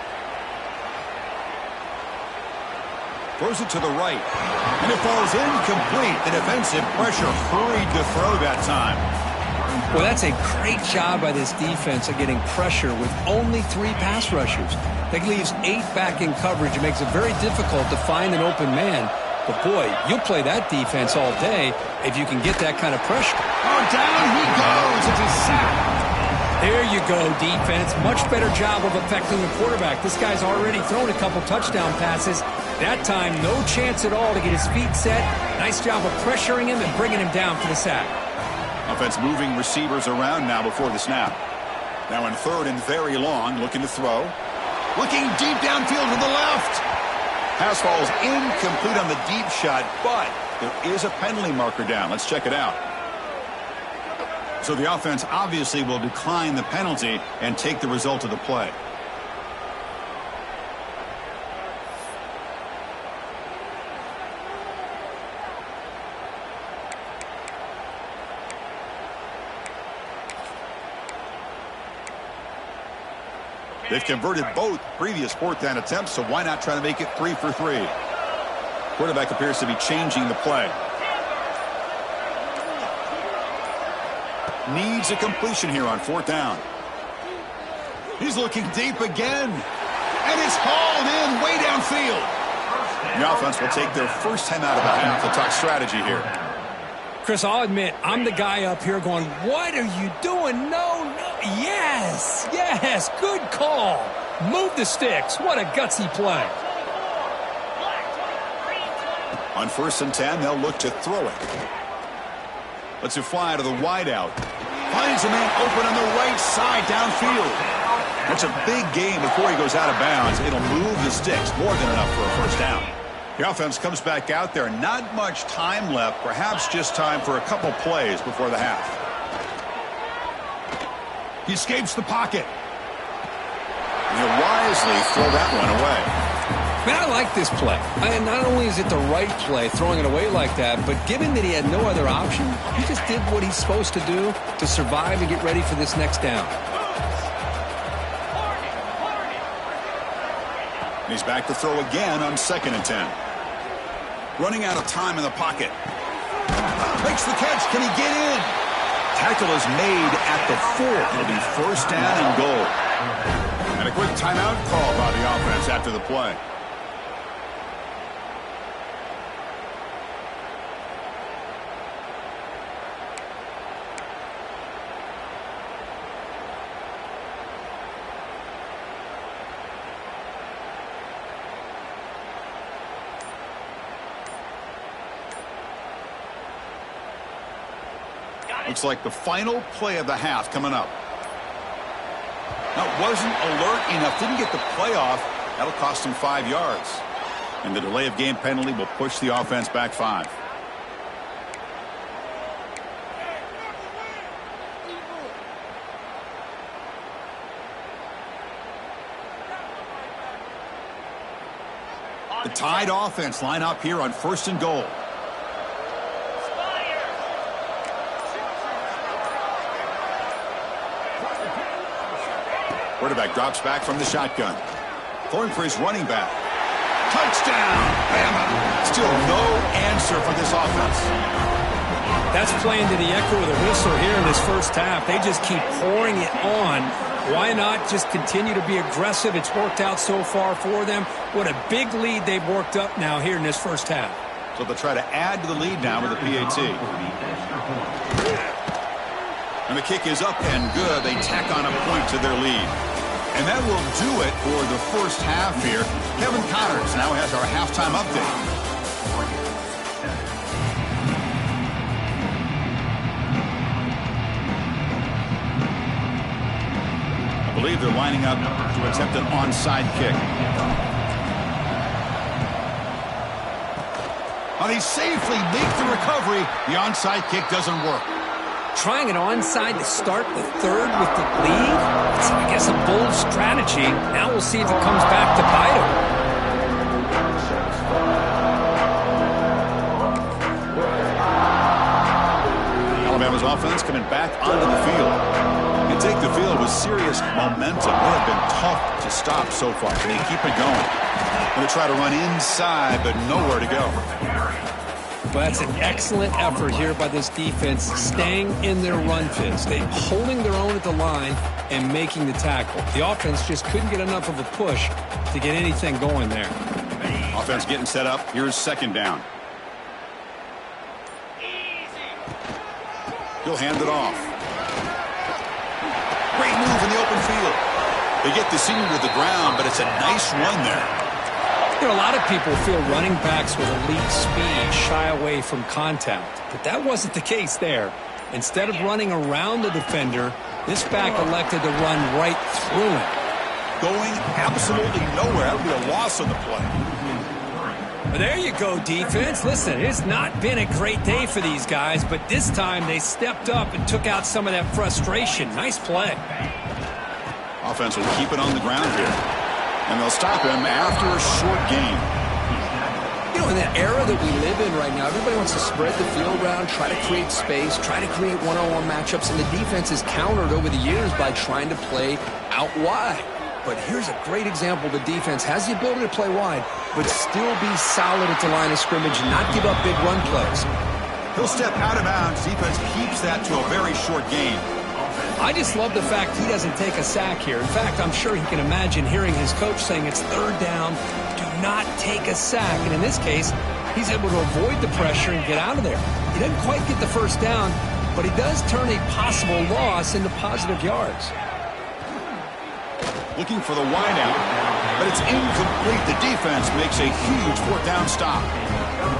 Throws it to the right. And it falls incomplete. The defensive pressure hurried to throw that time. Well, that's a great job by this defense of getting pressure with only 3 pass rushers. That leaves 8 back in coverage. It makes it very difficult to find an open man. But, boy, you'll play that defense all day if you can get that kind of pressure. Oh, down he goes. It's a sack. There you go, defense. Much better job of affecting the quarterback. This guy's already thrown a couple touchdown passes. That time, no chance at all to get his feet set. Nice job of pressuring him and bringing him down for the sack. Offense moving receivers around now before the snap. Now in third and very long, looking to throw. Looking deep downfield to the left. Pass falls incomplete on the deep shot, but there is a penalty marker down. Let's check it out. So the offense obviously will decline the penalty and take the result of the play. They've converted both previous fourth down attempts, so why not try to make it 3 for 3? Quarterback appears to be changing the play. Needs a completion here on fourth down. He's looking deep again. And it's hauled in way downfield. The offense will take their first time out of the half to talk strategy here. Chris, I'll admit, I'm the guy up here going, what are you doing? No, no. Yes, yes, good call. Move the sticks. What a gutsy play. On first and 10, they'll look to throw it. Lets it fly to the wideout. Finds a man open on the right side downfield. That's a big gain before he goes out of bounds. It'll move the sticks, more than enough for a first down. The offense comes back out there. Not much time left. Perhaps just time for a couple plays before the half. He escapes the pocket. And he'll wisely throw that one away. Man, I like this play. And not only is it the right play, throwing it away like that, but given that he had no other option, he just did what he's supposed to do to survive and get ready for this next down. And he's back to throw again on second and 10. Running out of time in the pocket. Makes the catch. Can he get in? Tackle is made at the 4. It'll be first down and goal. And a quick timeout call by the offense after the play. Looks like the final play of the half coming up. Now, wasn't alert enough, didn't get the play off. That'll cost him 5 yards. And the delay of game penalty will push the offense back 5. The Tide offense line up here on first and goal. Quarterback drops back from the shotgun. Throwing for his running back. Touchdown! Bama. Still no answer for this offense. That's playing to the echo of the whistle here in this first half. They just keep pouring it on. Why not just continue to be aggressive? It's worked out so far for them. What a big lead they've worked up now here in this first half. So they'll try to add to the lead now with a PAT. And the kick is up and good. They tack on a point to their lead. And that will do it for the first half here. Kevin Connors now has our halftime update. I believe they're lining up to attempt an onside kick. Well, they safely make the recovery. The onside kick doesn't work. Trying it onside to start the third with the lead? It's, I guess, a bold strategy. Now we'll see if it comes back to bite him. Alabama's offense coming back onto the field. You take the field with serious momentum. They have been tough to stop so far. Can they keep it going? Going to try to run inside, but nowhere to go. Well, that's an excellent effort here by this defense, staying in their run fits. They holding their own at the line and making the tackle. The offense just couldn't get enough of a push to get anything going there. Offense getting set up. Here's second down. He'll hand it off. Great move in the open field. They get the senior to the ground, but it's a nice run there. You know, a lot of people feel running backs with elite speed shy away from contact, but that wasn't the case there. Instead of running around the defender, this back elected to run right through him. Going absolutely nowhere. That would be a loss on the play. But there you go, defense. Listen, it's not been a great day for these guys, but this time they stepped up and took out some of that frustration. Nice play. Offense will keep it on the ground here. And they'll stop him after a short gain. You know, in that era that we live in right now, everybody wants to spread the field around, try to create space, try to create one-on-one matchups, and the defense has countered over the years by trying to play out wide. But here's a great example. The defense has the ability to play wide, but still be solid at the line of scrimmage and not give up big run plays. He'll step out of bounds. Defense keeps that to a very short gain. I just love the fact he doesn't take a sack here. In fact, I'm sure he can imagine hearing his coach saying it's third down, do not take a sack. And in this case, he's able to avoid the pressure and get out of there. He doesn't quite get the first down, but he does turn a possible loss into positive yards. Looking for the wideout, but it's incomplete. The defense makes a huge fourth down stop.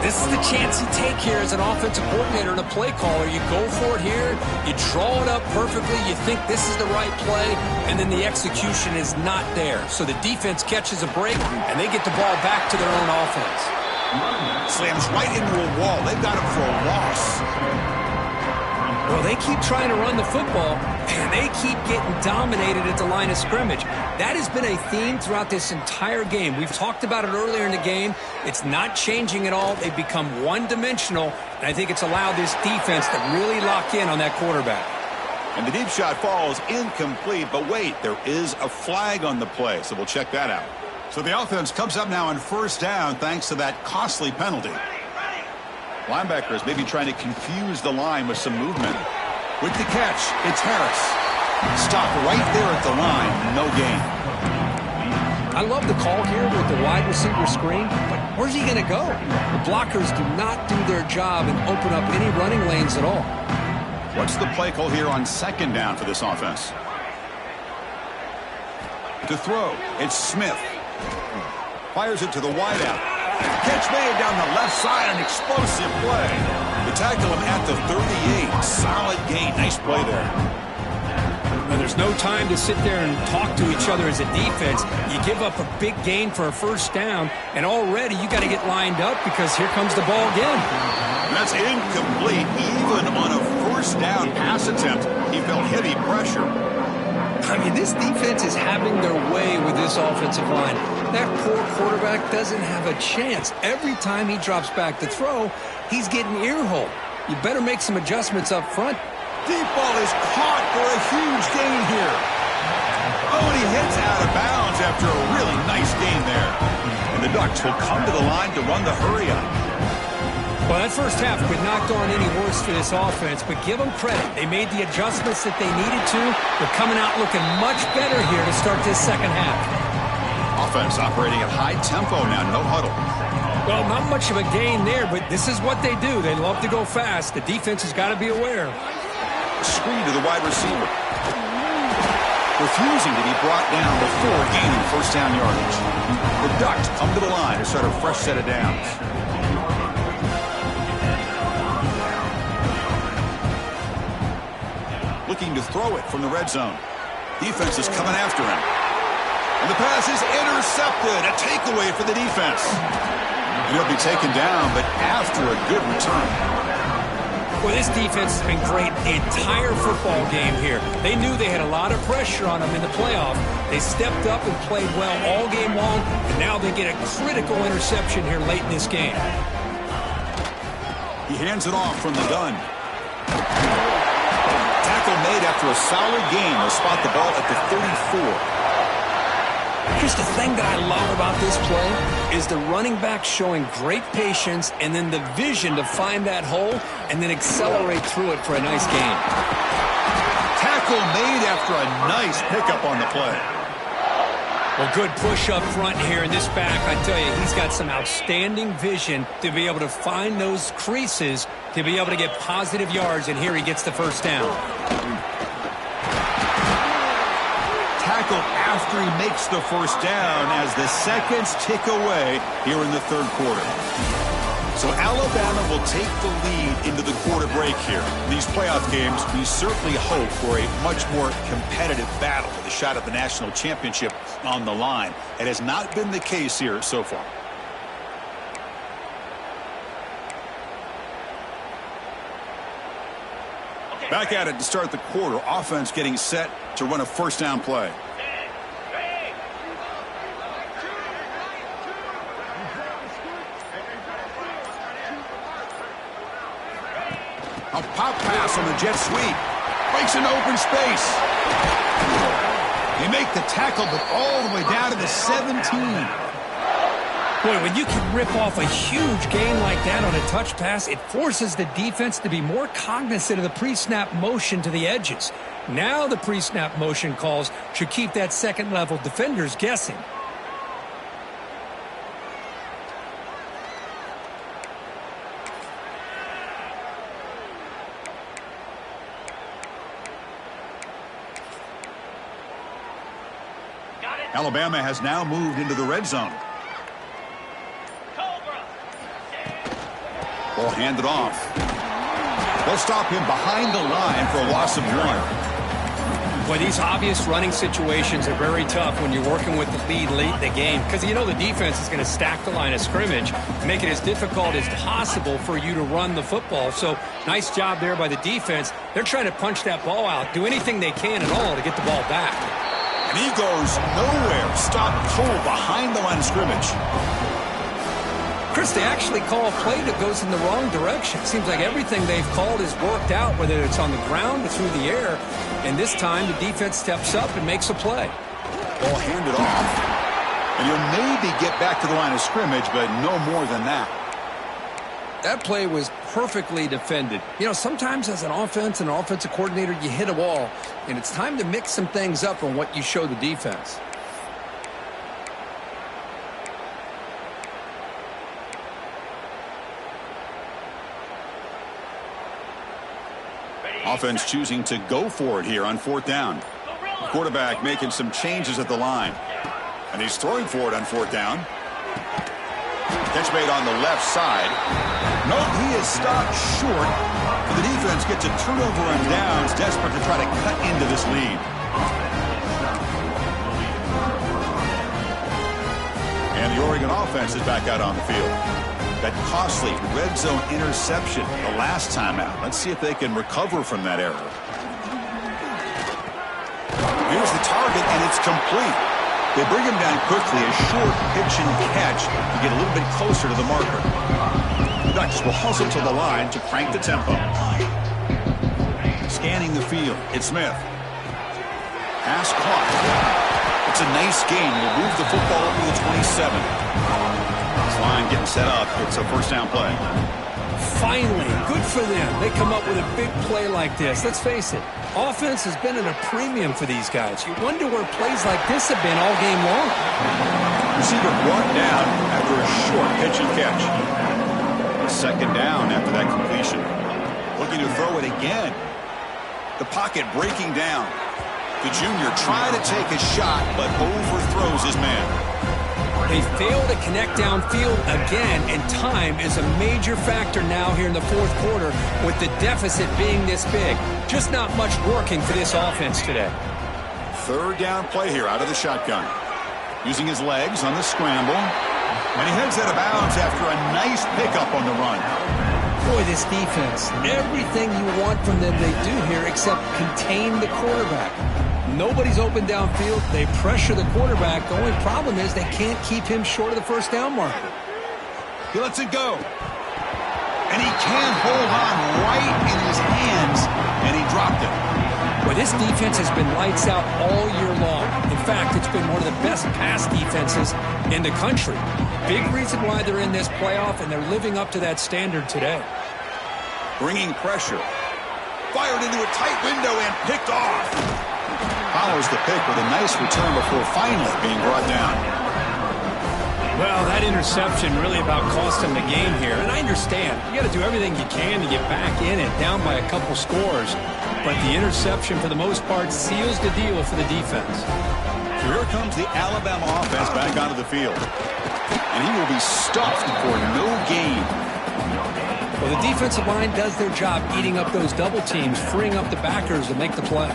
This is the chance you take here as an offensive coordinator and a play caller. You go for it here, you draw it up perfectly, you think this is the right play, and then the execution is not there. So the defense catches a break, and they get the ball back to their own offense. Slams right into a wall. They've got him for a loss. Well, they keep trying to run the football, and they keep getting dominated at the line of scrimmage. That has been a theme throughout this entire game. We've talked about it earlier in the game. It's not changing at all. They've become one-dimensional, and I think it's allowed this defense to really lock in on that quarterback. And the deep shot falls incomplete, but wait, there is a flag on the play, so we'll check that out. So the offense comes up now on first down thanks to that costly penalty. Linebackers maybe trying to confuse the line with some movement. With the catch, it's Harris. Stop right there at the line, no gain. I love the call here with the wide receiver screen, but where's he going to go? The blockers do not do their job and open up any running lanes at all. What's the play call here on second down for this offense? To throw, it's Smith. Fires it to the wideout. Catch made down the left side, an explosive play. They tackle him at the 38. Solid gain. Nice play there. Well, there's no time to sit there and talk to each other as a defense. You give up a big gain for a first down, and already you got to get lined up because here comes the ball again. That's incomplete. Even on a first down pass attempt, he felt heavy pressure. I mean, this defense is having their way with this offensive line. That poor quarterback doesn't have a chance. Every time he drops back to throw, he's getting ear-holed. You better make some adjustments up front. Deep ball is caught for a huge gain here. Oh, and he hits out of bounds after a really nice gain there. And the Ducks will come to the line to run the hurry-up. Well, that first half could not go on any worse for this offense, but give them credit. They made the adjustments that they needed to. They're coming out looking much better here to start this second half. Offense operating at high tempo now, no huddle. Well, not much of a gain there, but this is what they do. They love to go fast. The defense has got to be aware. Screen to the wide receiver. Refusing to be brought down before gaining first down yardage. The Ducks come to the line to start a fresh set of downs. Looking to throw it from the red zone. Defense is coming after him. And the pass is intercepted. A takeaway for the defense. And he'll be taken down, but after a good return. Well, this defense has been great the entire football game here. They knew they had a lot of pressure on them in the playoff. They stepped up and played well all game long, and now they get a critical interception here late in this game. He hands it off from the gun. Tackle made after a solid gain. They'll spot the ball at the 34. Here's the thing that I love about this play is the running back showing great patience and then the vision to find that hole and then accelerate through it for a nice gain. Tackle made after a nice pickup on the play. Well, good push up front here in this back. I tell you, he's got some outstanding vision to be able to find those creases to be able to get positive yards, and here he gets the first down. Tackle after he makes the first down as the seconds tick away here in the third quarter. So Alabama will take the lead into the quarter break here. These playoff games, we certainly hope for a much more competitive battle with a shot at the national championship on the line. It has not been the case here so far. Back at it to start the quarter. Offense getting set to run a first down play. A pop pass on the jet sweep. Breaks into open space. They make the tackle, but all the way down to the 17. Boy, when you can rip off a huge gain like that on a touch pass, it forces the defense to be more cognizant of the pre-snap motion to the edges. Now the pre-snap motion calls should keep that second-level defenders guessing. Alabama has now moved into the red zone. Ball handed off. They'll stop him behind the line for a loss of 1. Boy, these obvious running situations are very tough when you're working with the lead late in the game because you know the defense is going to stack the line of scrimmage, make it as difficult as possible for you to run the football. So nice job there by the defense. They're trying to punch that ball out, do anything they can at all to get the ball back. And he goes nowhere. Stop cold behind the line of scrimmage. Chris, they actually call a play that goes in the wrong direction. Seems like everything they've called has worked out, whether it's on the ground or through the air. And this time, the defense steps up and makes a play. Ball handed off. And you'll maybe get back to the line of scrimmage, but no more than that. That play was perfectly defended. You know, sometimes as an offense and an offensive coordinator, you hit a wall, and it's time to mix some things up on what you show the defense. Offense choosing to go for it here on fourth down. The quarterback making some changes at the line. And he's throwing for it on fourth down. Catch made on the left side. No, he is stopped short. The defense gets a turnover on downs, desperate to try to cut into this lead. And the Oregon offense is back out on the field. That costly red zone interception the last time out. Let's see if they can recover from that error. Here's the target, and it's complete. They bring him down quickly, a short pitch and catch to get a little bit closer to the marker. The Ducks will hustle to the line to crank the tempo. Scanning the field, it's Smith. Pass caught. It's a nice gain. Will move the football over the 27. This line getting set up. It's a first down play. Finally, good for them. They come up with a big play like this. Let's face it, offense has been at a premium for these guys. You wonder where plays like this have been all game long. Receiver brought down after a short pitch and catch. A second down after that completion. Looking to throw it again. The pocket breaking down. The junior trying to take a shot, but overthrows his man. They fail to connect downfield again, and time is a major factor now here in the fourth quarter with the deficit being this big. Just not much working for this offense today. Third down play here out of the shotgun. Using his legs on the scramble. And he heads out of bounds after a nice pickup on the run. Boy, this defense, everything you want from them they do here except contain the quarterback. Nobody's open downfield. They pressure the quarterback. The only problem is they can't keep him short of the first down marker. He lets it go. And he can hold on right in his hands, and he dropped it. Well, this defense has been lights out all year long. In fact, it's been one of the best pass defenses in the country. Big reason why they're in this playoff, and they're living up to that standard today. Bringing pressure. Fired into a tight window and picked off. Follows the pick with a nice return before finally being brought down. Well, that interception really about cost him the game here. And I understand. You got to do everything you can to get back in and down by a couple scores. But the interception, for the most part, seals the deal for the defense. So here comes the Alabama offense back onto the field. And he will be stuffed for no gain. Well, the defensive line does their job eating up those double teams, freeing up the backers to make the play.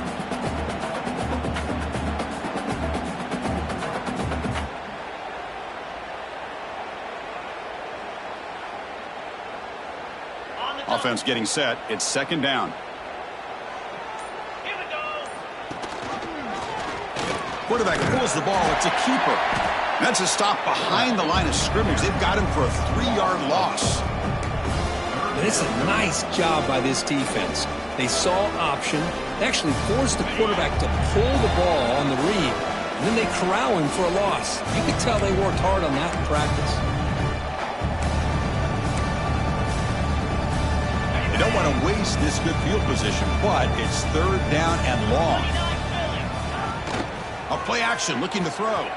Offense getting set. It's second down. Here we go. Quarterback pulls the ball. It's a keeper. That's a stop behind the line of scrimmage. They've got him for a 3-yard loss. And it's a nice job by this defense. They saw option. They actually forced the quarterback to pull the ball on the read. And then they corral him for a loss. You can tell they worked hard on that in practice. Don't want to waste this good field position, but it's third down and long. A play action, looking to throw.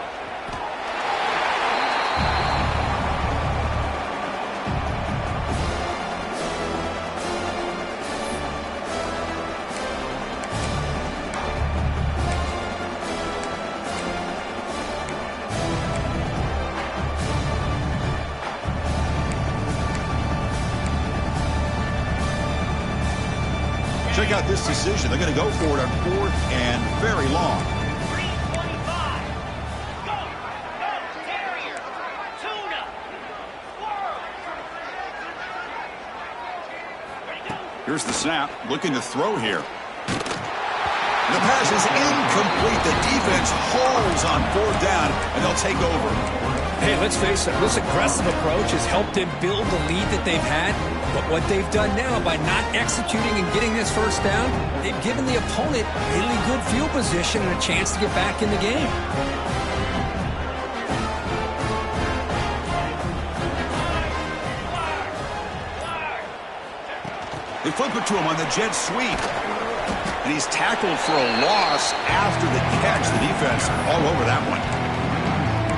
Check out this decision. They're going to go for it on fourth and very long. 325. Go, Terrier. Tuna. Squirrel. Here's the snap. Looking to throw here. The pass is incomplete. The defense holds on fourth down, and they'll take over. Hey, let's face it, this aggressive approach has helped them build the lead that they've had. But what they've done now by not executing and getting this first down, they've given the opponent really good field position and a chance to get back in the game. They flip it to him on the jet sweep. And he's tackled for a loss after the catch. The defense all over that one.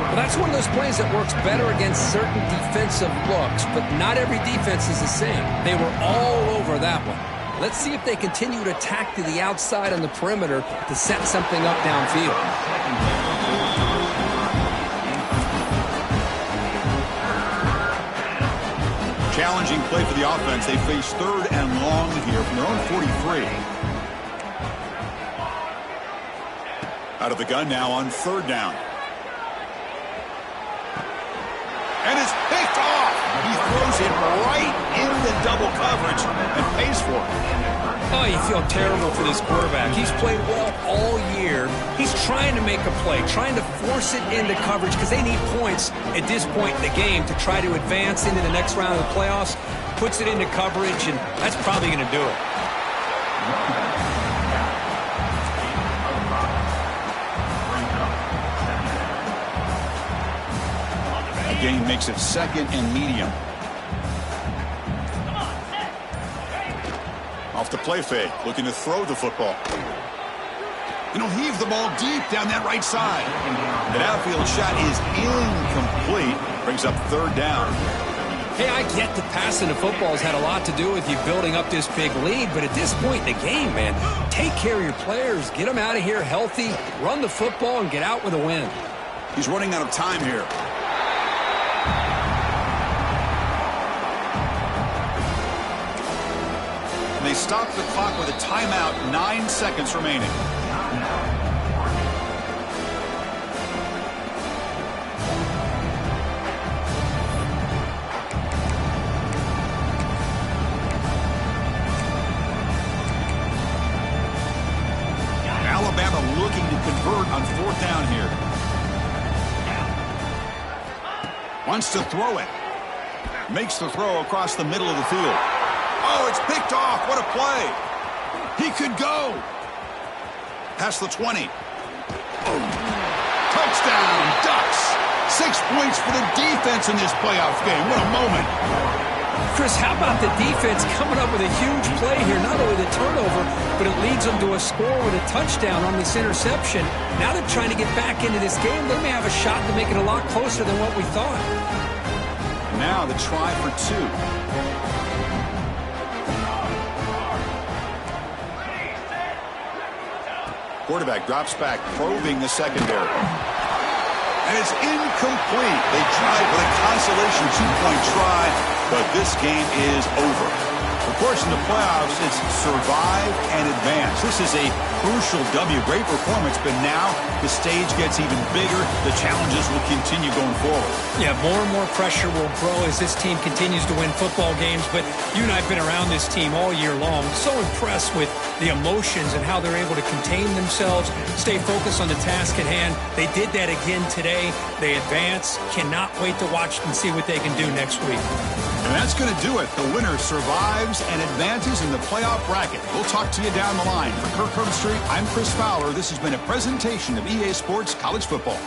Well, that's one of those plays that works better against certain defensive looks, but not every defense is the same. They were all over that one. Let's see if they continue to attack to the outside on the perimeter to set something up downfield. Challenging play for the offense. They face third and long here from their own 43. Out of the gun now on third down. And it's picked off. He throws it right into double coverage and pays for it. Oh, you feel terrible for this quarterback. He's played well all year. He's trying to make a play, trying to force it into coverage because they need points at this point in the game to try to advance into the next round of the playoffs. Puts it into coverage, and that's probably going to do it. The game makes it second and medium. Off the play fake, looking to throw the football. And he'll heave the ball deep down that right side. The downfield shot is incomplete. Brings up third down. Hey, I get that passing the football has had a lot to do with you building up this big lead, but at this point in the game, man, take care of your players. Get them out of here healthy, run the football, and get out with a win. He's running out of time here. They stop the clock with a timeout, 9 seconds remaining. on 4th down here. Wants to throw it. Makes the throw across the middle of the field. Oh, it's picked off. What a play. He could go. Past the 20. Touchdown, Ducks. 6 points for the defense in this playoff game. What a moment. Chris, how about the defense coming up with a huge play here? Not only the turnover, but it leads them to a score with a touchdown on this interception. Now they're trying to get back into this game. They may have a shot to make it a lot closer than what we thought. Now the try for 2. Quarterback drops back, probing the secondary. And it's incomplete. They tried with a consolation 2-point try, but this game is over. Of course, in the playoffs, it's survive and advance. This is a crucial W. Great performance, but now the stage gets even bigger. The challenges will continue going forward. Yeah, more and more pressure will grow as this team continues to win football games, but you and I have been around this team all year long. So impressed with the emotions and how they're able to contain themselves, stay focused on the task at hand. They did that again today. They advance. Cannot wait to watch and see what they can do next week. And that's going to do it. The winner survives and advances in the playoff bracket. We'll talk to you down the line. For Kirk Herbstreit, I'm Chris Fowler. This has been a presentation of EA Sports College Football.